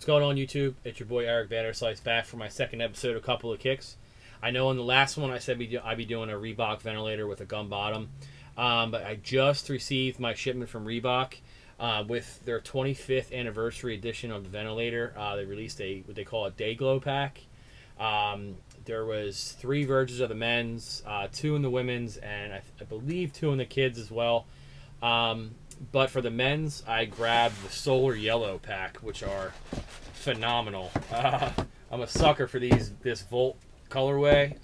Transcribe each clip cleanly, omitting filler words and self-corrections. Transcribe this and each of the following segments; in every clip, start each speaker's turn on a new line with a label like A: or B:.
A: What's going on, YouTube? It's your boy Eric Vanderslice back for my second episode of Couple of Kicks. I know in the last one I said I'd be doing a Reebok ventilator with a gum bottom, but I just received my shipment from Reebok with their 25th anniversary edition of the ventilator. They released what they call a Day Glow pack. There was 3 versions of the men's, 2 in the women's, and I believe 2 in the kids as well. But for the men's, I grabbed the Solar Yellow pack, which are phenomenal. I'm a sucker for this Volt colorway,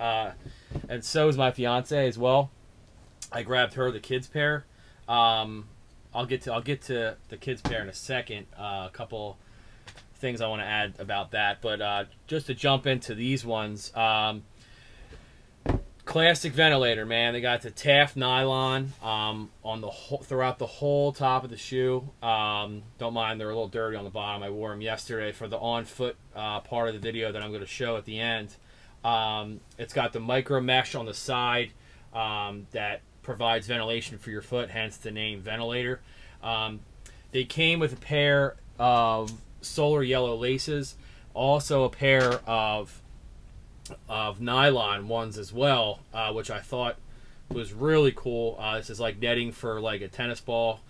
A: and so is my fiance as well. I grabbed her the kids pair. I'll get to the kids pair in a second. A couple things I want to add about that, but just to jump into these ones. Classic ventilator, man. They got the Taft nylon on the throughout the whole top of the shoe. Don't mind they're a little dirty on the bottom. I wore them yesterday for the on-foot part of the video that I'm going to show at the end. It's got the micro mesh on the side that provides ventilation for your foot, hence the name ventilator. They came with a pair of Solar Yellow laces, also a pair of nylon ones as well, which I thought was really cool. This is like netting for like a tennis ball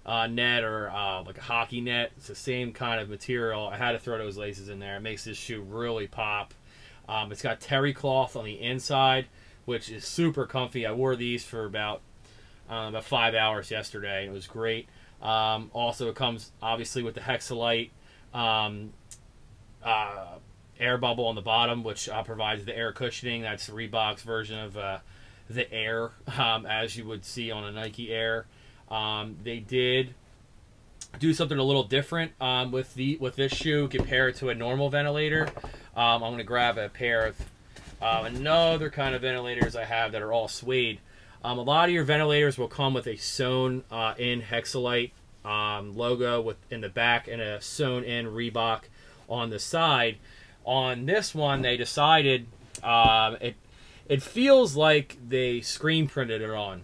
A: net or like a hockey net. It's the same kind of material. I had to throw those laces in there. It makes this shoe really pop. It's got terry cloth on the inside, which is super comfy. I wore these for about 5 hours yesterday. It was great. Also, it comes obviously with the Hexalite air bubble on the bottom, which provides the air cushioning. That's Reebok's version of the Air, as you would see on a Nike Air. They did do something a little different with this shoe compared to a normal ventilator. I'm going to grab a pair of another kind of ventilators I have that are all suede. A lot of your ventilators will come with a sewn-in Hexalite logo in the back and a sewn-in Reebok on the side. On this one, they decided it feels like they screen printed it on,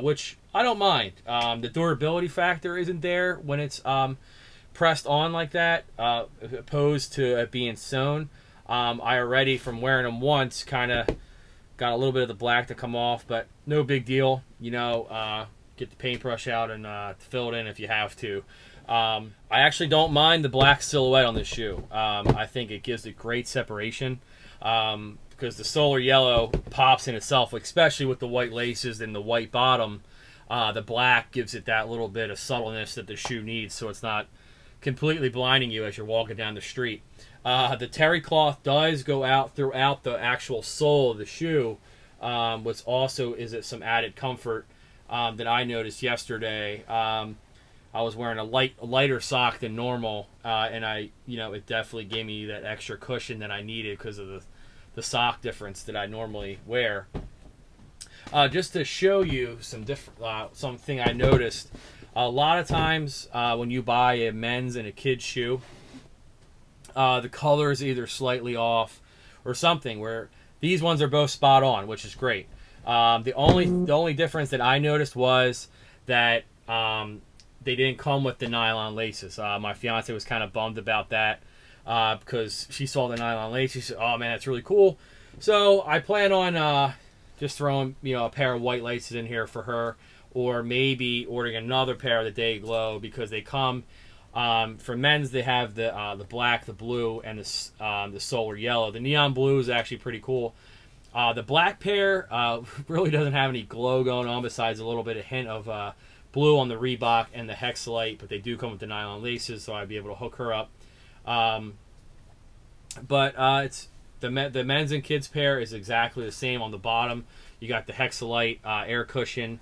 A: which I don't mind. The durability factor isn't there when it's pressed on like that, opposed to it being sewn. I already, from wearing them once, kind of got a little bit of the black to come off, but no big deal. You know, get the paintbrush out and fill it in if you have to. I actually don't mind the black silhouette on this shoe. I think it gives it great separation because the Solar Yellow pops in itself, especially with the white laces and the white bottom. The black gives it that little bit of subtleness that the shoe needs, so it's not completely blinding you as you're walking down the street. The terry cloth does go out throughout the actual sole of the shoe, which also is some added comfort that I noticed yesterday. I was wearing a lighter sock than normal, and it definitely gave me that extra cushion that I needed because of the sock difference that I normally wear. Just to show you something I noticed, a lot of times when you buy a men's and a kid's shoe, the color is either slightly off or something. Where these ones are both spot on, which is great. The only difference that I noticed was that they didn't come with the nylon laces. My fiance was kind of bummed about that because she saw the nylon laces. She said, "Oh man, that's really cool." So I plan on just throwing a pair of white laces in here for her, or maybe ordering another pair of the Day Glow because they come for men's. They have the black, the blue, and the Solar Yellow. The neon blue is actually pretty cool. The black pair really doesn't have any glow going on besides a little bit of hint of blue on the Reebok and the Hexalite, but they do come with the nylon laces, so I'd be able to hook her up. It's the men's and kids pair is exactly the same. On the bottom, you got the Hexalite air cushion.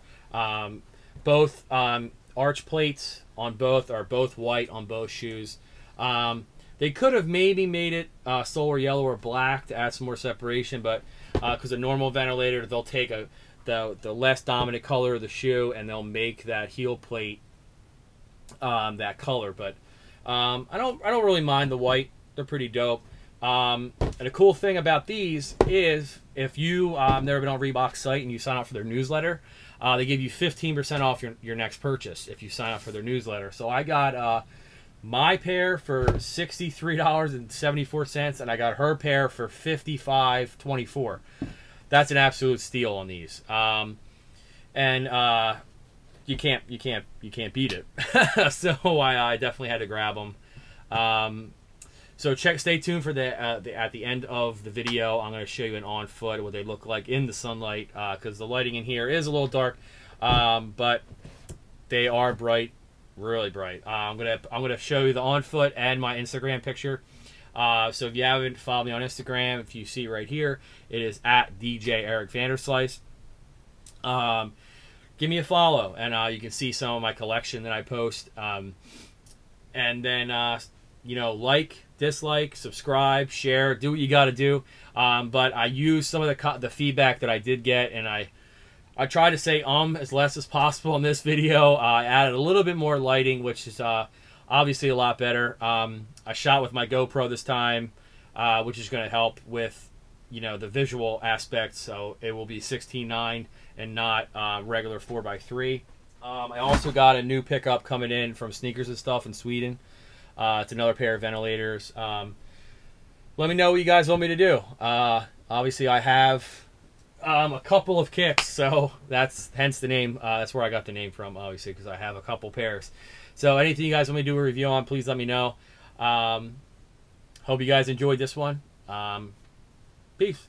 A: Both arch plates on both are both white on both shoes. They could have maybe made it Solar Yellow or black to add some more separation, but because a normal ventilator, they'll take the less dominant color of the shoe and they'll make that heel plate that color. But I don't really mind the white. They're pretty dope. And the cool thing about these is if you never been on Reebok's site and you sign up for their newsletter, they give you 15% off your next purchase if you sign up for their newsletter. So I got my pair for $63.74, and I got her pair for $55.24. That's an absolute steal on these. You can't beat it. So I definitely had to grab them. So stay tuned for at the end of the video. I'm going to show you an on foot, what they look like in the sunlight, because the lighting in here is a little dark, but they are bright, really bright. I'm gonna show you the on foot and my Instagram picture. So if you haven't followed me on Instagram, if you see right here, it is at DJ Eric Vanderslice. Give me a follow, and you can see some of my collection that I post. And then you know, like, dislike, subscribe, share, do what you got to do. But I use some of the feedback that I did get, and I try to say as less as possible in this video. I added a little bit more lighting, which is obviously a lot better. I shot with my GoPro this time, which is going to help with, you know, the visual aspect. So it will be 16:9 and not regular 4x3. I also got a new pickup coming in from Sneakers and Stuff in Sweden. It's another pair of ventilators. Let me know what you guys want me to do. Obviously, I have a couple of kicks, so that's hence the name. That's where I got the name from, obviously, because I have a couple pairs. So anything you guys want me to do a review on, please let me know. Hope you guys enjoyed this one. Peace.